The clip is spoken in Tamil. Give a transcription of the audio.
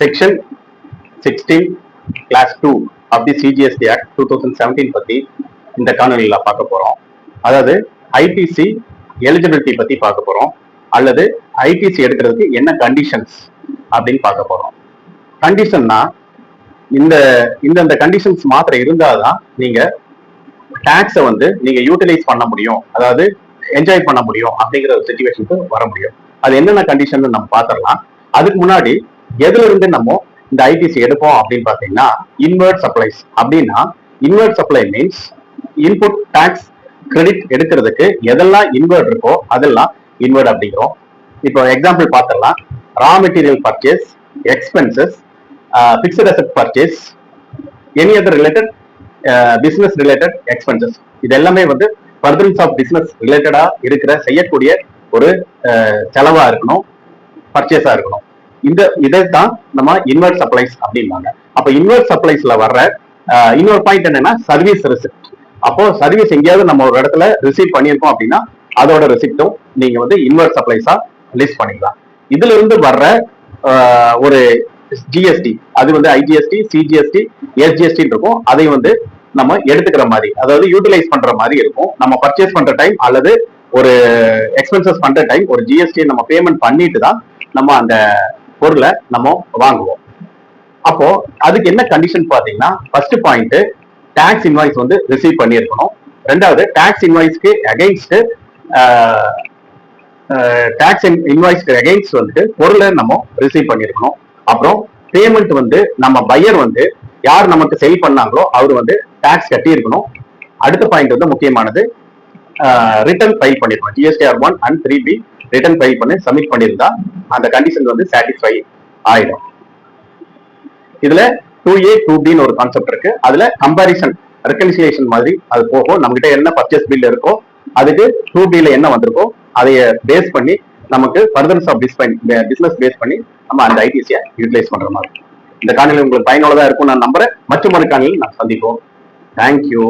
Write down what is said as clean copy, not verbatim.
Section 16 class 2 of the CGST act 2017 பத்தி இந்த காணொலியில பார்க்க போறோம். அதாவது ஐடிசி எலிஜிபிலிட்டி பத்தி பார்க்க போறோம், அல்லது ஐடிசி எடுக்கிறதுக்கு என்ன கண்டிஷன்ஸ் அப்படின்னு பார்க்க போறோம். கண்டிஷன்னா இந்த கண்டிஷன்ஸ் மாத்திரம் இருந்தாதான் நீங்க டாக்ஸை நீங்க யூட்டிலைஸ் பண்ண முடியும், அதாவது என்ஜாய் பண்ண முடியும் அப்படிங்கிற ஒரு சிச்சுவேஷனுக்கு வர முடியும். அது என்னென்ன கண்டிஷன் நம்ம பார்த்துடலாம். அதுக்கு முன்னாடி எதுல இருந்து நம்ம இந்த ஐடிசி எடுப்போம் அப்படின்னு பாத்தீங்கன்னா, இன்வெர்ட் சப்ளைஸ். அப்படின்னா inward supply means input tax credit எடுக்கிறதுக்கு எதெல்லாம் இன்வெர்ட் இருக்கோ அதெல்லாம் இன்வெர்ட் அப்படிங்கிறோம். இப்போ எக்ஸாம்பிள் பார்த்துடலாம். Raw material purchase, expenses, fixed asset purchase, any other related business related expenses. இது எல்லாமே ஃபர்தரன்ஸ் ஆஃப் பிசினஸ் ரிலேட்டடா இருக்கிற செய்யக்கூடிய ஒரு செலவா இருக்கணும், பர்ச்சேஸா இருக்கணும். இதைத்தான் நம்ம இன்வெர்ட் சப்ளைஸ் அப்படிம்பாங்க. அப்ப இன்வெர்ட் சப்ளைஸ்ல வர்ற இன்னொரு பாயிண்ட் என்னன்னா சர்வீஸ் ரெசிப்ட். அப்போ சர்வீஸ் எங்கேயாவது நம்ம ஒரு இடத்துல ரிசீவ் பண்ணியிருக்கோம் அப்படின்னா அதோட ரெசிப்டும் நீங்க இன்வெர்ட் சப்ளைஸா லிஸ்ட் பண்ணிக்கலாம். இதுல இருந்து வர்ற ஒரு ஜிஎஸ்டி, அது ஐஜிஎஸ்டி, சிஜிஎஸ்டி, எஸ்ஜிஎஸ்டி இருக்கும். அதை நம்ம எடுத்துக்கிற மாதிரி, அதாவது யூட்டிலைஸ் பண்ற மாதிரி இருக்கும். நம்ம பர்ச்சேஸ் பண்ற டைம் அல்லது ஒரு எக்ஸ்பென்சஸ் பண்ற டைம் ஒரு ஜிஎஸ்டி நம்ம பேமெண்ட் பண்ணிட்டு தான் நம்ம அந்த பொருளை நம்ம வாங்குவோம். அப்போ அதுக்கு என்ன கண்டிஷன் பாத்தீங்கன்னா, first point tax invoice receive பண்ணியிருக்கணும். ரெண்டாவது டாக்ஸ் இன்வாய்ஸ்க்கு அகைன்ஸ்ட் பொருளை நம்ம ரிசீவ் பண்ணியிருக்கணும். அப்புறம் பேமெண்ட் நம்ம பையர் யார் நமக்கு செல் பண்ணாங்களோ அவர் டாக்ஸ் கட்டி இருக்கணும். அடுத்த பாயிண்ட் முக்கியமானது, ரிட்டர்ன் ஃபைல் பண்ணிருக்கணும். GSTR 1 and 3B return file பண்ணி சப்மிட் பண்ணியிருந்தா அந்த கண்டிஷன் சாட்டிஸ்ஃபை ஆயிடும். இதுல 2A 2B ஒரு கான்செப்ட் இருக்கு. அதுல கம்பாரிசன் ரெகன்சிலேஷன் மாதிரி அது போகும். நம்ம கிட்ட என்ன பர்ச்சேஸ் பில் இருக்கோ அதுக்கு 2B என்ன வந்திருக்கோ அதைய பேஸ் பண்ணி நமக்கு ஃபர்தரன்ஸ் ஆஃப் பிசினஸ் பேஸ் பண்ணி நம்ம அந்த ஐடிசியை யூட்டிலைஸ் பண்ற மாதிரி. இந்த காணொலி உங்களுக்கு பயனுள்ளதா இருக்கும் நான் நம்புறேன். மற்றொரு காணொலியில் நான் சந்திப்போம். தேங்க்யூ.